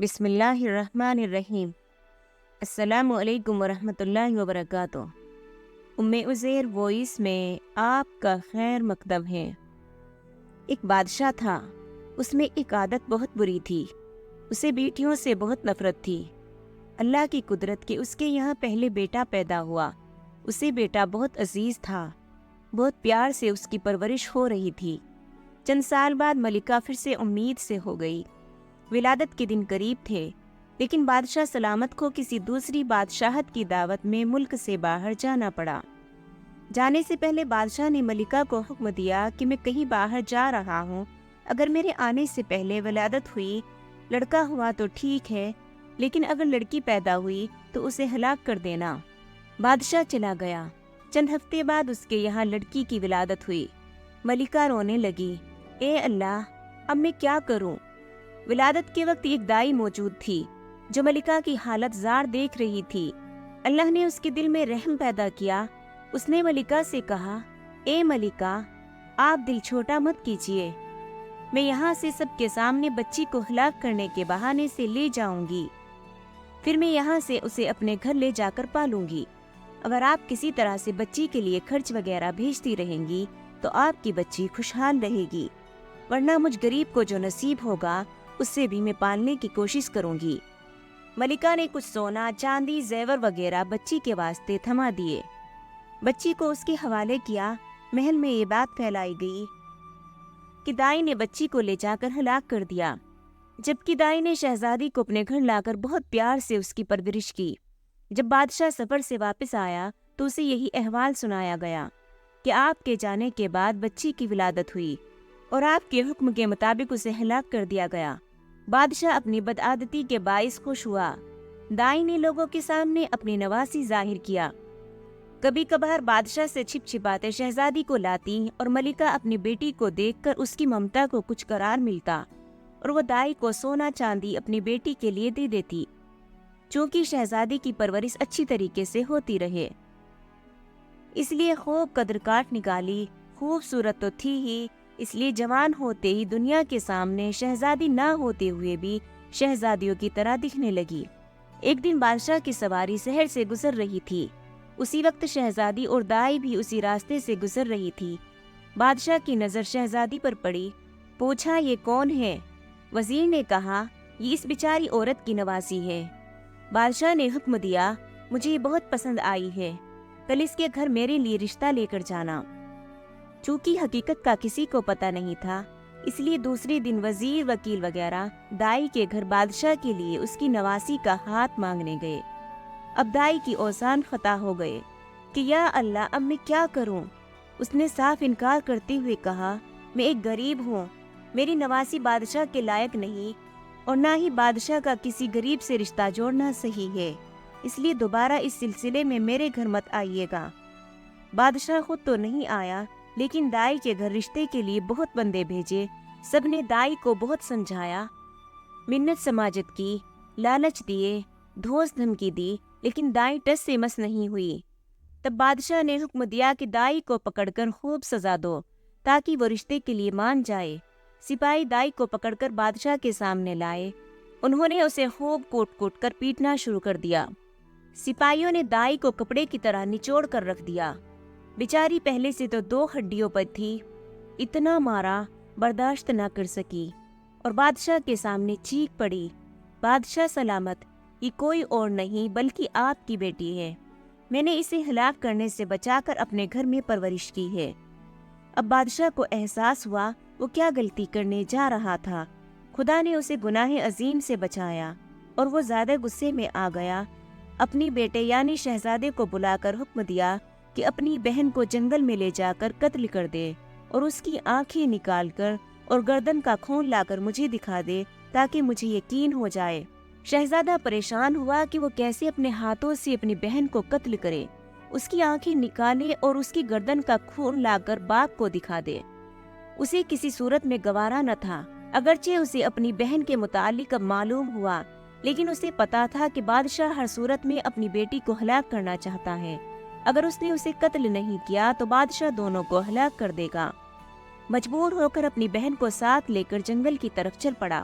بسم اللہ الرحمن الرحیم۔ السلام علیکم ورحمۃ اللہ وبرکاتہ۔ عزیر وائس میں آپ کا خیر مقدم ہے۔ ایک بادشاہ تھا، اس میں ایک عادت بہت بری تھی، اسے بیٹیوں سے بہت نفرت تھی۔ اللہ کی قدرت کہ اس کے یہاں پہلے بیٹا پیدا ہوا، اسے بیٹا بہت عزیز تھا، بہت پیار سے اس کی پرورش ہو رہی تھی۔ چند سال بعد ملکہ پھر سے امید سے ہو گئی۔ ولادت کے دن قریب تھے، لیکن بادشاہ سلامت کو کسی دوسری بادشاہت کی دعوت میں ملک سے باہر جانا پڑا۔ جانے سے پہلے بادشاہ نے ملکہ کو حکم دیا کہ میں کہیں باہر جا رہا ہوں، اگر میرے آنے سے پہلے ولادت ہوئی، لڑکا ہوا تو ٹھیک ہے، لیکن اگر لڑکی پیدا ہوئی تو اسے ہلاک کر دینا۔ بادشاہ چلا گیا۔ چند ہفتے بعد اس کے یہاں لڑکی کی ولادت ہوئی۔ ملکہ رونے لگی، اے اللہ، اب میں کیا کروں؟ ولادت کے وقت ایک دائی موجود تھی جو ملکہ کی حالت زار دیکھ رہی تھی۔ اللہ نے اس کے دل میں رحم پیدا کیا۔ اس نے ملکہ سے کہا، اے ملکہ، آپ دل چھوٹا مت کیجیے، میں یہاں سے سب کے سامنے بچی کو ہلاک کرنے کے بہانے سے لے جاؤں گی، پھر میں یہاں سے اسے اپنے گھر لے جا کر پالوں گی۔ اگر آپ کسی طرح سے بچی کے لیے خرچ وغیرہ بھیجتی رہیں گی تو آپ کی بچی خوشحال رہے گی، ورنہ مجھ غریب کو جو نصیب ہوگا اس سے بھی میں پالنے کی کوشش کروں گی۔ ملکہ نے کچھ سونا، چاندی، زیور وغیرہ بچی کے واسطے تھما دیے۔ بچی کو اس کے حوالے کیا۔ محل میں یہ بات پھیلائی گئی کہ دائی نے بچی کو لے جا کر ہلاک کر دیا، جبکہ دائی نے شہزادی کو اپنے گھر لا کر بہت پیار سے اس کی پرورش کی۔ جب بادشاہ سفر سے واپس آیا تو اسے یہی احوال سنایا گیا کہ آپ کے جانے کے بعد بچی کی ولادت ہوئی اور آپ کے حکم کے مطابق اسے ہلاک کر دیا گیا۔ بادشاہ اپنی بدعادتی کے باعث خوش ہوا۔ دائی نے لوگوں کے سامنے اپنی نواسی ظاہر کیا۔ کبھی کبھار بادشاہ سے چھپ چھپاتے شہزادی کو لاتی اور ملکہ اپنی بیٹی کو دیکھ کر اس کی ممتا کو کچھ قرار ملتا اور وہ دائی کو سونا چاندی اپنی بیٹی کے لیے دے دیتی، چونکہ شہزادی کی پرورش اچھی طریقے سے ہوتی رہے۔ اس لیے خوب قدر کاٹ نکالی۔ خوبصورت تو تھی ہی، اس لیے جوان ہوتے ہی دنیا کے سامنے شہزادی نہ ہوتے ہوئے بھی شہزادیوں کی طرح دکھنے لگی۔ ایک دن بادشاہ کی سواری شہر سے گزر رہی تھی۔ اسی وقت شہزادی اور دائی بھی اسی راستے سے گزر رہی تھی۔ بادشاہ کی نظر شہزادی پر پڑی۔ پوچھا، یہ کون ہے؟ وزیر نے کہا، یہ اس بیچاری عورت کی نواسی ہے۔ بادشاہ نے حکم دیا، مجھے یہ بہت پسند آئی ہے، کل اس کے گھر میرے لیے رشتہ لے کر جانا۔ چونکہ حقیقت کا کسی کو پتہ نہیں تھا، اس لیے دوسرے دن وزیر، وکیل وغیرہ دائی کے گھر بادشاہ کے لیے اس کی نواسی کا ہاتھ مانگنے گئے۔ اب دائی کی اوزان خطا ہو گئے کہ یا اللہ، اب میں کیا کروں؟ اس نے صاف انکار کرتے ہوئے کہا، میں ایک غریب ہوں، میری نواسی بادشاہ کے لائق نہیں، اور نہ ہی بادشاہ کا کسی غریب سے رشتہ جوڑنا صحیح ہے، اس لیے دوبارہ اس سلسلے میں میرے گھر مت آئیے گا۔ بادشاہ خود تو نہیں آیا، لیکن دائی کے گھر رشتے کے لیے بہت بندے بھیجے۔ سب نے دائی کو بہت سمجھایا، منت سماجت کی، لالچ دیے، دھوس دھمکی دی، لیکن دائی ٹس سے مس نہیں ہوئی۔ تب بادشاہ نے حکم دیا کہ دائی کو پکڑ کر خوب سزا دو تاکہ وہ رشتے کے لیے مان جائے۔ سپاہی دائی کو پکڑ کر بادشاہ کے سامنے لائے۔ انہوں نے اسے خوب کوٹ کوٹ کر پیٹنا شروع کر دیا۔ سپاہیوں نے دائی کو کپڑے کی طرح نچوڑ کر رکھ دیا۔ بیچاری پہلے سے تو 2 ہڈیوں پر تھی، اتنا مارا برداشت نہ کر سکی اور بادشاہ کے سامنے چیخ پڑی، بادشاہ سلامت، یہ کوئی اور نہیں بلکہ آپ کی بیٹی ہے، میں نے اسے ہلاک کرنے سے بچا کر اپنے گھر میں پرورش کی ہے۔ اب بادشاہ کو احساس ہوا وہ کیا غلطی کرنے جا رہا تھا۔ خدا نے اسے گناہ عظیم سے بچایا اور وہ زیادہ غصے میں آ گیا۔ اپنی بیٹے یعنی شہزادے کو بلا کر حکم دیا کہ اپنی بہن کو جنگل میں لے جا کر قتل کر دے اور اس کی آنکھیں نکال کر اور گردن کا خون لا کر مجھے دکھا دے تاکہ مجھے یقین ہو جائے۔ شہزادہ پریشان ہوا کہ وہ کیسے اپنے ہاتھوں سے اپنی بہن کو قتل کرے، اس کی آنکھیں نکالے اور اس کی گردن کا خون لا کر باپ کو دکھا دے۔ اسے کسی صورت میں گوارا نہ تھا، اگرچہ اسے اپنی بہن کے متعلق اب معلوم ہوا، لیکن اسے پتا تھا کہ بادشاہ ہر صورت میں اپنی بیٹی کو ہلاک کرنا چاہتا ہے۔ اگر اس نے اسے قتل نہیں کیا تو بادشاہ دونوں کو ہلاک کر دے گا۔ مجبور ہو کر اپنی بہن کو ساتھ لے کر جنگل کی طرف چل پڑا۔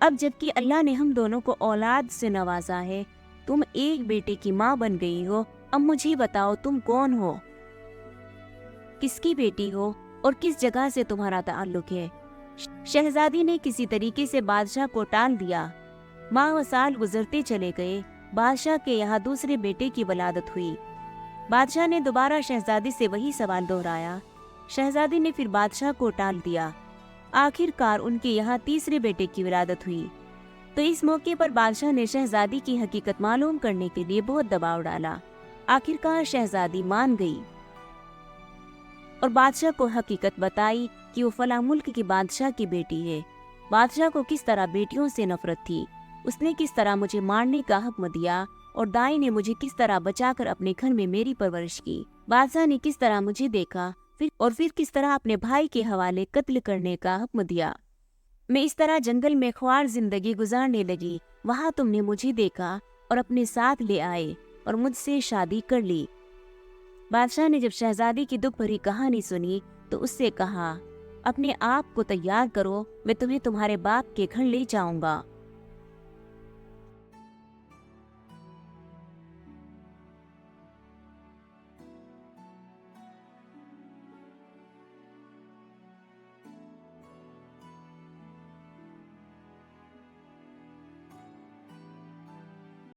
اب جبکہ اللہ نے ہم دونوں کو اولاد سے نوازا ہے، تم ایک بیٹے کی ماں بن گئی ہو، اب مجھے بتاؤ تم کون ہو، کس کی بیٹی ہو اور کس جگہ سے تمہارا تعلق ہے؟ شہزادی نے کسی طریقے سے بادشاہ کو ٹال دیا۔ ماہ و سال گزرتے چلے گئے، بادشاہ کے یہاں دوسرے بیٹے کی ولادت ہوئی۔ بادشاہ نے دوبارہ شہزادی سے وہی سوال دہرایا۔ شہزادی نے پھر بادشاہ کو ٹال دیا۔ آخر کار ان کے یہاں تیسرے بیٹے کی ولادت ہوئی، تو اس موقع پر بادشاہ نے شہزادی کی حقیقت معلوم کرنے کے لیے بہت دباؤ ڈالا۔ آخر کار شہزادی مان گئی اور بادشاہ کو حقیقت بتائی کہ وہ فلاں ملک کی بادشاہ کی بیٹی ہے۔ بادشاہ کو کس طرح بیٹیوں سے نفرت تھی، اس نے کس طرح مجھے مارنے کا حکم دیا اور دائی نے مجھے کس طرح بچا کر اپنے گھر میں میری پرورش کی۔ بادشاہ نے کس طرح مجھے دیکھا پھر کس طرح اپنے بھائی کے حوالے قتل کرنے کا حکم دیا۔ میں اس طرح جنگل میں خوار زندگی گزارنے لگی، وہاں تم نے مجھے دیکھا اور اپنے ساتھ لے آئے اور مجھ سے شادی کر لی۔ بادشاہ نے جب شہزادی کی دکھ بھری کہانی سنی تو اس سے کہا، اپنے آپ کو تیار کرو، میں تمہیں تمہارے باپ کے گھر لے جاؤں گا۔